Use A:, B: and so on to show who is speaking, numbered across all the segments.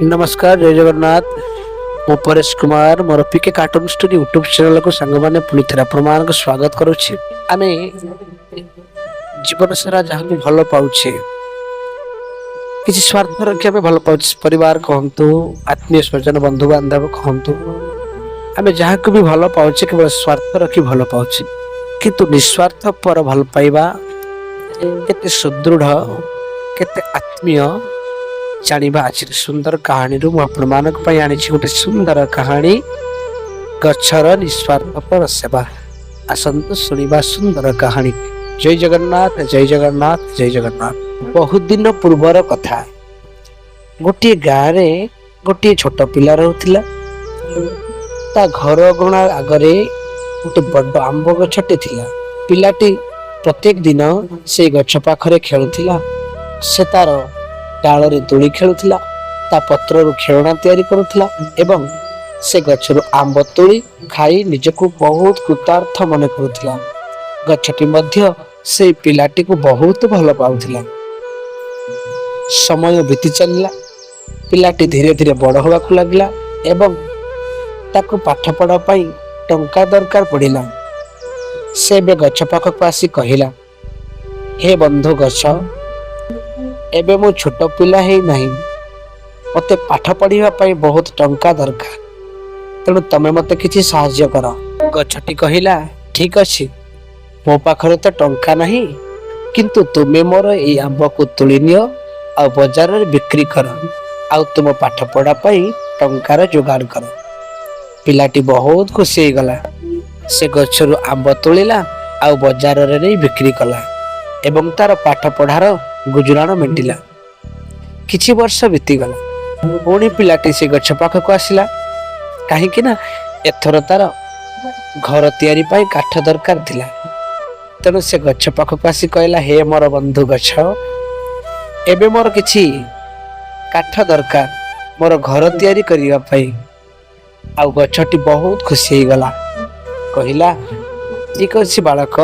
A: नमस्कार जय जगन्नाथ मो परेश कुमार मोर पीके कार्टून स्टूडियो यूट्यूब चैनल को सांग मैंने पुणी थे आपण स्वागत करुच्छे। आमे जीवन सारा जहाँ को भल पाऊे किसी स्वार्थ रखी आम भल पाऊे परिवार कहतु आत्मीय स्वजन बंधु बांधव कहतु आम जहाँ को भी भल पाऊे केवल स्वार्थ रखी भल पाऊे किंतु निस्वार्थ पर भल पाइबा केते सुदृढ़ केते आत्मीय जानिबा आज सुंदर कहानी रु आपण मानक पई आनी छी गोटे सुंदर कहानी गच्छर निस्वार्थ पर सेवा। आसंतु सुनिबा सुंदर कहानी। जय जगन्नाथ जय जगन्नाथ जय जगन्नाथ। बहुत दिन पूर्वर कथा गोटे गाँव रे गोटे छोट पिला रहउथिला। ता घर गणा आगरे गोटे बड़ आंब गछटे थिला। पिलाटी प्रत्येक दिन से गछ पाखरे खेलुथिला। से तार डाल रे दोली खेलुथिला, ता पत्र रु खेलना तैयारी करुथिला एवं से गछरु आंब तोली खाई निजको बहुत कृतार्थ मन करुथिला। गछटी मध्य से पिलाटी को बहुत भल पाउथिला। समय बीती चलला। पिलाटी धीरे धीरे बड़ होगा को लागला एवं ताको पाठ पढ़ा पई टंका दरकार पड़िला। से बे गछ पाखक आसी कहिला, हे बंधु गछ, एबे मो छोट पिला है नहीं, मते पाठ पढ़िबा पई बहुत टंका दरकार, तेणु तमे मते किछि साहाय्य कर। गछटी कहिला, ठीक अछि, मो पाखरे तो टंका नहीं, किंतु तुमे मोर ए आंब को तुली नियो आ बाजार रे बिक्री कर आ तुम पाठ पढ़ा पई टंकार जोगाड़ कर। पिलाटी बहुत खुशी हो गला। से गछरु आंब तोलिला आ बाजार रे नहीं बिक्री कला एवं तार पाठ पढ़ार गुजराण मेटिला। किछि वर्ष बीती गला। पुणी पिलाटी से गछ पाखक आसिला। कहीं ना एथर तार घर तैयारी पाई काठ दरकार थिला। तेणु से गछ पाखक आसी कहला, हे मोर बंधु गछ, एबे मोर किछि काठ दरकार मोर घर तैयारी करिवा पाई। आ गछटी बहुत खुशी हो गला। कहिला, ठीक अछि बालक,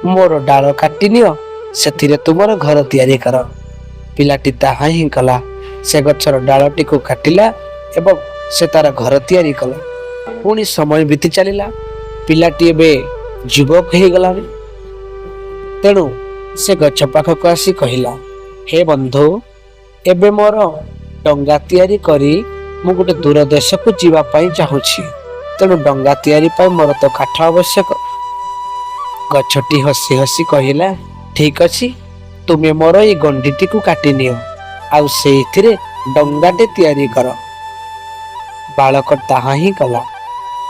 A: मोर डाल काटी नियो, सेथिरे तुमर घर तैयारी कर। पिलाटी ताहा ही कला। से गछर डालटी को काटिला एवं से तार घर तैयारी कला। पुणी समय बीती चलिला। पिलाटी एबे युवक हो गला। तेणु से गछ पाखक आसी कहिला, हे बंधु, एबे मोर डंगा तैयारी करी मु गोटे दूर देश को जीवा पाई चाहूछि। तेणु डंगा तैयारी पाई मोर तो काठ आवश्यक। गछटी हसी हसी कहिला, ठीक अछि, तुमे मोर ए गंडीटी को काटी नियो आ सेथिरे डंगाटे तैयारी कर। बालक ताहा ही कला।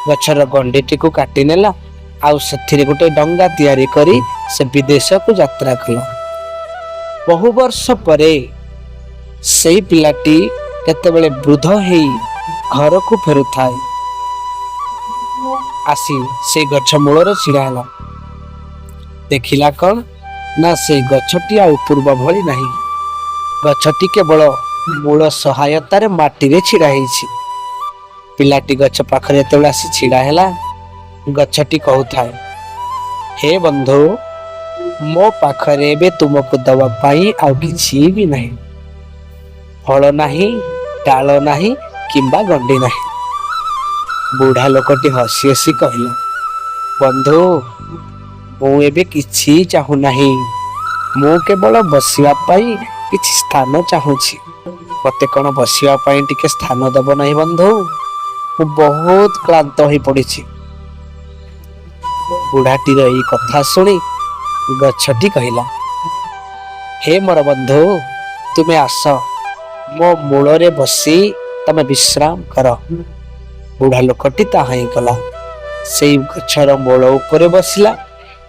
A: गछर गंडीटी को काटी नेला आ सेथिरे गोटे डंगा तैयारी करी से विदेश को यात्रा कला। बहु वर्ष परे सेई पिलाटी केतेबेले वृद्ध हेई घर को फेरुथाय। आसी से गछ मूलर छिड़ा होला। देखिला कौन ना से गछटी आ पूर्व भली नहीं। गछटी केवल मूल सहायतार माटी रे छिड़ा हेछि। पिलाटी गछ पाखरे एतेबेले आसी छिड़ा हैला। गछटी कहूथाय, हे बंधु, मो पाखरे बे तुमको दवा पाई आ किछि भी नहीं। फल नहीं, डाल नहीं किंबा गंडी नहीं। बुढ़ा लोकटी हसी हसी कहला, बंधु, मु एबे किछि चाहू नहीं। मु केवल बसिवा पाई किछि स्थान चाहूछि। मते कोन बसिवा पाई टिके स्थान देब नहीं बंधु? मु बहुत क्लांत होई पड़िछि। बुढ़ाटीर एई कथा सुनी गछटी कहिला, हे मोर बंधु, तुमे आस, मो मूल रे बसी तमे विश्राम कर। बुढ़ा लोकटी ताहा ही कला। सेई गछर मूल उपरे बसिला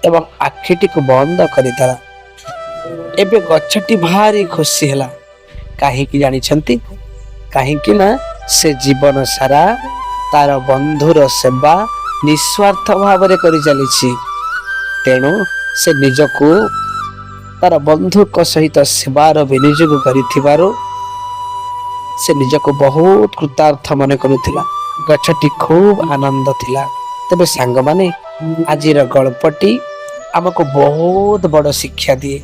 A: एवं आखिटी को बंद करिदेला। एबे गछटी भारी खुशी हैला। काहे कि जानि छंती? काहे कि ना से जीवन सारा तार बंधुर सेवा निस्वार्थ भाव रे करि चलिछि। तेणु से निजको तार बंधु को सहित सेवार विनियोग करिथिबारो से निजको बहुत कृतार्थ मन करुथिला। गछटी खूब आनंद थिला। तबे सांग माने आजिर गल्पटी आमको बहुत बड़ शिक्षा दिए।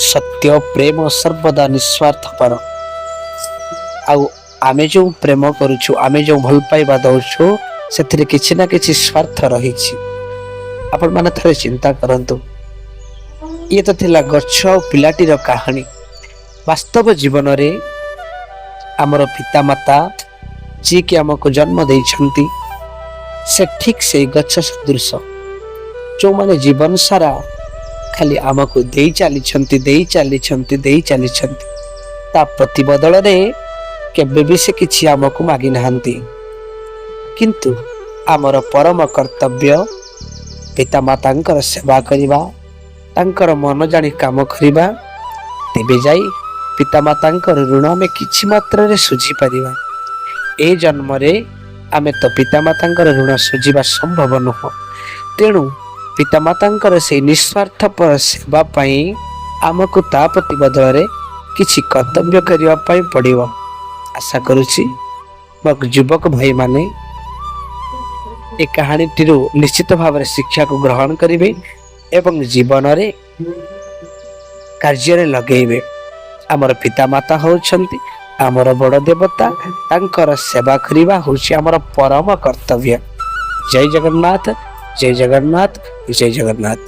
A: सत्य प्रेम सर्वदा निस्वार्थ पर। आउ आमे जो प्रेम करुछु आमे जो भल पाइबा दउछु ସେଥିରେ କିଛି ନା କିଛି ସ୍ୱାର୍ଥ ରହିଛି। ଆପଣ ମାନେ ଥରେ ଚିନ୍ତା କରନ୍ତୁ, ଇଏ ତ ଥିଲା ଗଛ ଆଉ ପିଲାଟିର କାହାଣୀ। ବାସ୍ତବ ଜୀବନରେ ଆମର ପିତାମାତା ଯିଏକି ଆମକୁ ଜନ୍ମ ଦେଇଛନ୍ତି ସେ ଠିକ୍ ସେଇ ଗଛ ସଦୃଶ, ଯେଉଁମାନେ ଜୀବନ ସାରା ଖାଲି ଆମକୁ ଦେଇ ଚାଲିଛନ୍ତି। ତା ପ୍ରତିବଦଳରେ କେବେ ବି ସେ କିଛି ଆମକୁ ମାଗି ନାହାନ୍ତି। କିନ୍ତୁ ଆମର ପରମ କର୍ତ୍ତବ୍ୟ ପିତାମାତାଙ୍କର ସେବା କରିବା, ତାଙ୍କର ମନ ଜାଣି କାମ କରିବା, ତେବେ ଯାଇ ପିତାମାତାଙ୍କର ଋଣ ଆମେ କିଛି ମାତ୍ରାରେ ଶୁଝିପାରିବା। ଏ ଜନ୍ମରେ ଆମେ ତ ପିତାମାତାଙ୍କର ଋଣ ଶୁଝିବା ସମ୍ଭବ ନୁହଁ। ତେଣୁ ପିତାମାତାଙ୍କର ସେଇ ନିଃସ୍ୱାର୍ଥପର ସେବା ପାଇଁ ଆମକୁ ତା ପ୍ରତିବଦଳରେ କିଛି କର୍ତ୍ତବ୍ୟ କରିବା ପାଇଁ ପଡ଼ିବ। ଆଶା କରୁଛି ମୋ ଯୁବକ ଭାଇମାନେ ଏ କାହାଣୀଟିରୁ ନିଶ୍ଚିତ ଭାବରେ ଶିକ୍ଷାକୁ ଗ୍ରହଣ କରିବେ ଏବଂ ଜୀବନରେ କାର୍ଯ୍ୟରେ ଲଗେଇବେ। ଆମର ପିତାମାତା ହେଉଛନ୍ତି ଆମର ବଡ଼ ଦେବତା, ତାଙ୍କର ସେବା କରିବା ହେଉଛି ଆମର ପରମ କର୍ତ୍ତବ୍ୟ। ଜୟ ଜଗନ୍ନାଥ, ଜୟ ଜଗନ୍ନାଥ, ଜୟ ଜଗନ୍ନାଥ।